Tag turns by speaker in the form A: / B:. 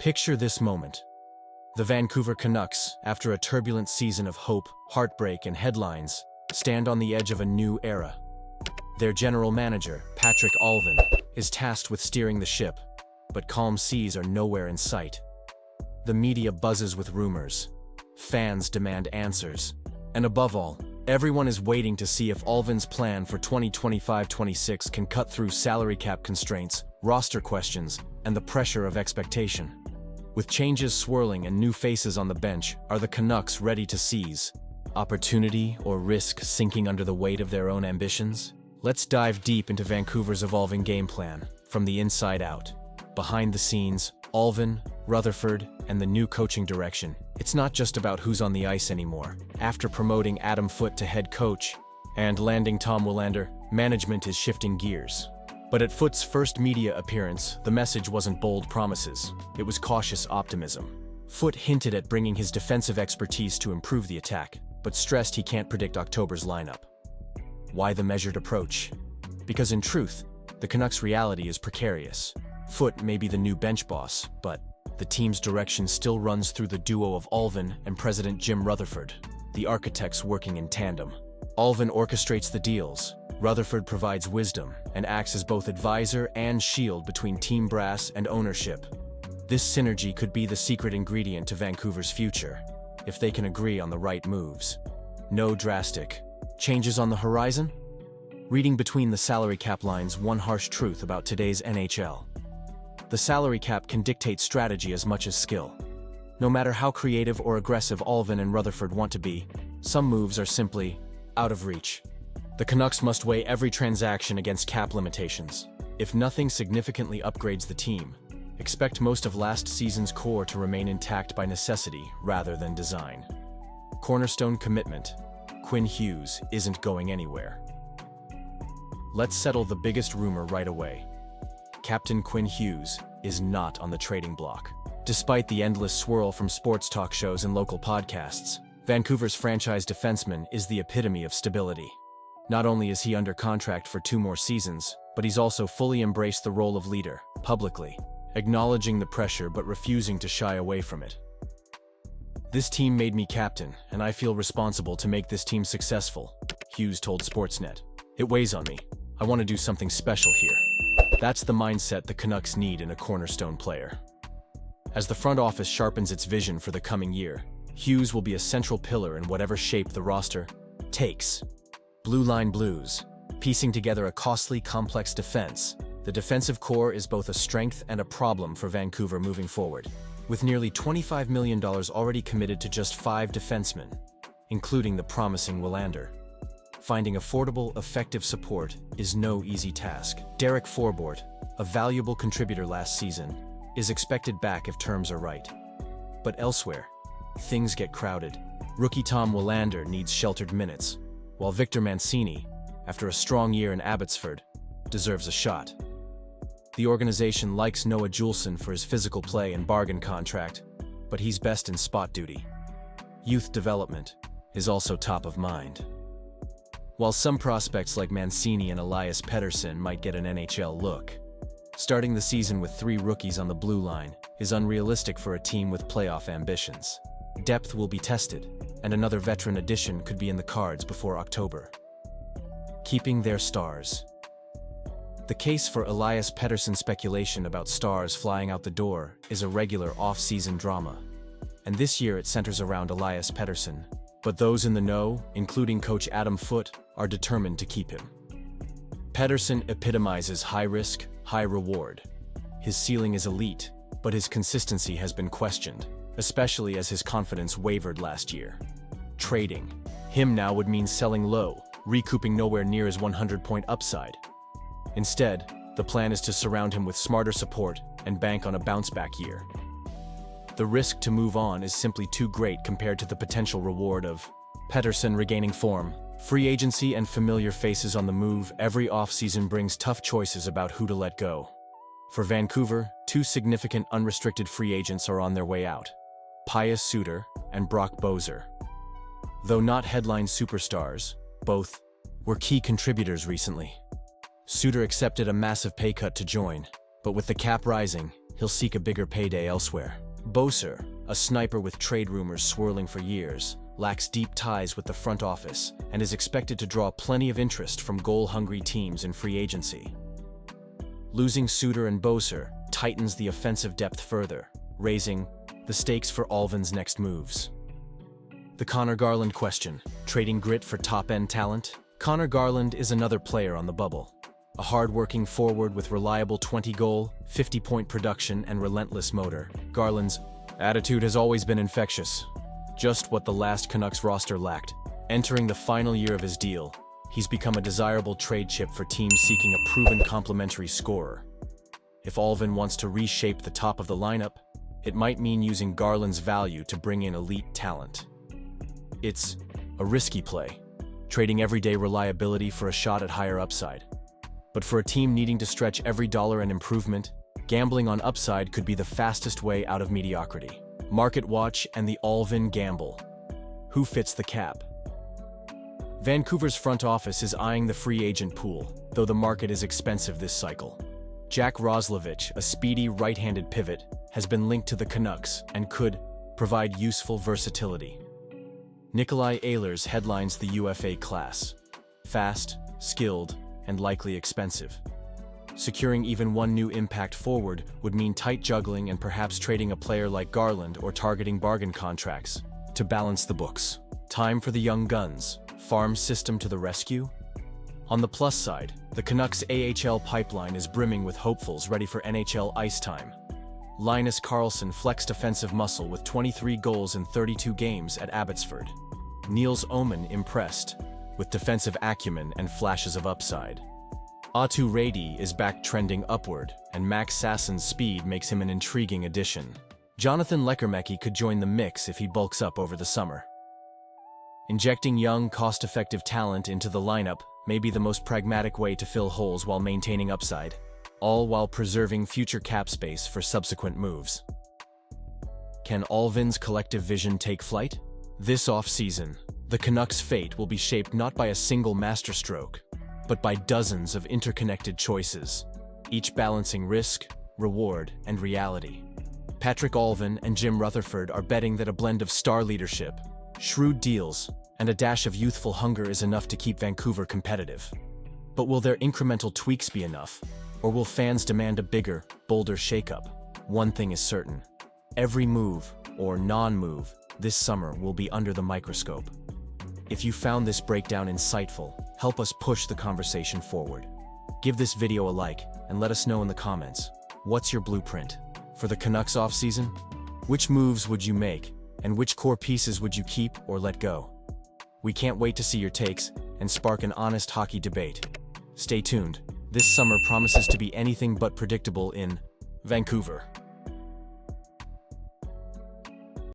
A: Picture this moment. The Vancouver Canucks, after a turbulent season of hope, heartbreak, and headlines, stand on the edge of a new era. Their general manager, Patrick Allvin, is tasked with steering the ship, but calm seas are nowhere in sight. The media buzzes with rumors. Fans demand answers. And above all, everyone is waiting to see if Allvin's plan for 2025-26 can cut through salary cap constraints, roster questions, and the pressure of expectation. With changes swirling and new faces on the bench, are the Canucks ready to seize opportunity or risk sinking under the weight of their own ambitions? Let's dive deep into Vancouver's evolving game plan, from the inside out. Behind the scenes, Allvin, Rutherford, and the new coaching direction. It's not just about who's on the ice anymore. After promoting Adam Foote to head coach and landing Tom Willander, management is shifting gears. But at Foote's first media appearance, the message wasn't bold promises. It was cautious optimism. Foote hinted at bringing his defensive expertise to improve the attack, but stressed he can't predict October's lineup. Why the measured approach? Because in truth, the Canucks' reality is precarious. Foote may be the new bench boss, but the team's direction still runs through the duo of Allvin and President Jim Rutherford, the architects working in tandem. Allvin orchestrates the deals, Rutherford provides wisdom, and acts as both advisor and shield between team brass and ownership. This synergy could be the secret ingredient to Vancouver's future, if they can agree on the right moves. No drastic changes on the horizon? Reading between the salary cap lines, one harsh truth about today's NHL. The salary cap can dictate strategy as much as skill. No matter how creative or aggressive Allvin and Rutherford want to be, some moves are simply out of reach. The Canucks must weigh every transaction against cap limitations. If nothing significantly upgrades the team, expect most of last season's core to remain intact by necessity rather than design. Cornerstone commitment: Quinn Hughes isn't going anywhere. Let's settle the biggest rumor right away. Captain Quinn Hughes is not on the trading block. Despite the endless swirl from sports talk shows and local podcasts, Vancouver's franchise defenseman is the epitome of stability. Not only is he under contract for 2 more seasons, but he's also fully embraced the role of leader, publicly, acknowledging the pressure but refusing to shy away from it. "This team made me captain, and I feel responsible to make this team successful," Hughes told Sportsnet. "It weighs on me. I want to do something special here." That's the mindset the Canucks need in a cornerstone player. As the front office sharpens its vision for the coming year, Hughes will be a central pillar in whatever shape the roster takes. Blue Line Blues, piecing together a costly, complex defense. The defensive core is both a strength and a problem for Vancouver moving forward, with nearly $25 million already committed to just 5 defensemen, including the promising Willander. Finding affordable, effective support is no easy task. Derek Forbort, a valuable contributor last season, is expected back if terms are right. But elsewhere, things get crowded. Rookie Tom Willander needs sheltered minutes, while Victor Mancini, after a strong year in Abbotsford, deserves a shot. The organization likes Noah Juulsen for his physical play and bargain contract, but he's best in spot duty. Youth development is also top of mind. While some prospects like Mancini and Elias Peterson might get an NHL look, starting the season with 3 rookies on the blue line is unrealistic for a team with playoff ambitions. Depth will be tested, and another veteran addition could be in the cards before October. Keeping their stars. The case for Elias Peterson speculation about stars flying out the door is a regular off-season drama, and this year it centers around Elias Peterson. But those in the know, including coach Adam Foote, are determined to keep him. Peterson epitomizes high risk, high reward. His ceiling is elite, but his consistency has been questioned, especially as his confidence wavered last year. Trading him now would mean selling low, recouping nowhere near his 100-point upside. Instead, the plan is to surround him with smarter support and bank on a bounce-back year. The risk to move on is simply too great compared to the potential reward of Peterson regaining form. Free agency and familiar faces on the move. Every offseason brings tough choices about who to let go. For Vancouver, 2 significant unrestricted free agents are on their way out: Pius Suter and Brock Boeser. Though not headline superstars, both were key contributors recently. Suter accepted a massive pay cut to join, but with the cap rising, he'll seek a bigger payday elsewhere. Boser, a sniper with trade rumors swirling for years, lacks deep ties with the front office and is expected to draw plenty of interest from goal-hungry teams in free agency. Losing Suter and Boser tightens the offensive depth further, raising the stakes for Alvin's next moves. The Connor Garland question: trading grit for top-end talent? Connor Garland is another player on the bubble. A hard-working forward with reliable 20-goal, 50-point production and relentless motor, Garland's attitude has always been infectious. Just what the last Canucks roster lacked. Entering the final year of his deal, he's become a desirable trade chip for teams seeking a proven complementary scorer. If Alvin wants to reshape the top of the lineup, it might mean using Garland's value to bring in elite talent. It's a risky play, trading everyday reliability for a shot at higher upside. But for a team needing to stretch every dollar and improvement, gambling on upside could be the fastest way out of mediocrity. Market Watch and the Alvin Gamble. Who fits the cap? Vancouver's front office is eyeing the free agent pool, though the market is expensive this cycle. Jack Roslovic, a speedy right-handed pivot, has been linked to the Canucks and could provide useful versatility. Nikolai Ehlers headlines the UFA class. Fast, skilled, and likely expensive. Securing even one new impact forward would mean tight juggling and perhaps trading a player like Garland or targeting bargain contracts to balance the books. Time for the young guns. Farm system to the rescue? On the plus side, the Canucks AHL pipeline is brimming with hopefuls ready for NHL ice time. Linus Karlsson flexed offensive muscle with 23 goals in 32 games at Abbotsford. Niels Oman impressed with defensive acumen and flashes of upside. Aatu Rady is back trending upward, and Max Sassen's speed makes him an intriguing addition. Jonathan Lekkerimäki could join the mix if he bulks up over the summer. Injecting young, cost-effective talent into the lineup may be the most pragmatic way to fill holes while maintaining upside, all while preserving future cap space for subsequent moves. Can Alvin's collective vision take flight? This off-season, the Canucks' fate will be shaped not by a single masterstroke, but by dozens of interconnected choices, each balancing risk, reward, and reality. Patrick Alvin and Jim Rutherford are betting that a blend of star leadership, shrewd deals, and a dash of youthful hunger is enough to keep Vancouver competitive. But will their incremental tweaks be enough, or will fans demand a bigger, bolder shakeup? One thing is certain: every move, or non-move, this summer will be under the microscope. If you found this breakdown insightful, help us push the conversation forward. Give this video a like and let us know in the comments. What's your blueprint for the Canucks offseason? Which moves would you make, and which core pieces would you keep or let go? We can't wait to see your takes and spark an honest hockey debate. Stay tuned. This summer promises to be anything but predictable in Vancouver.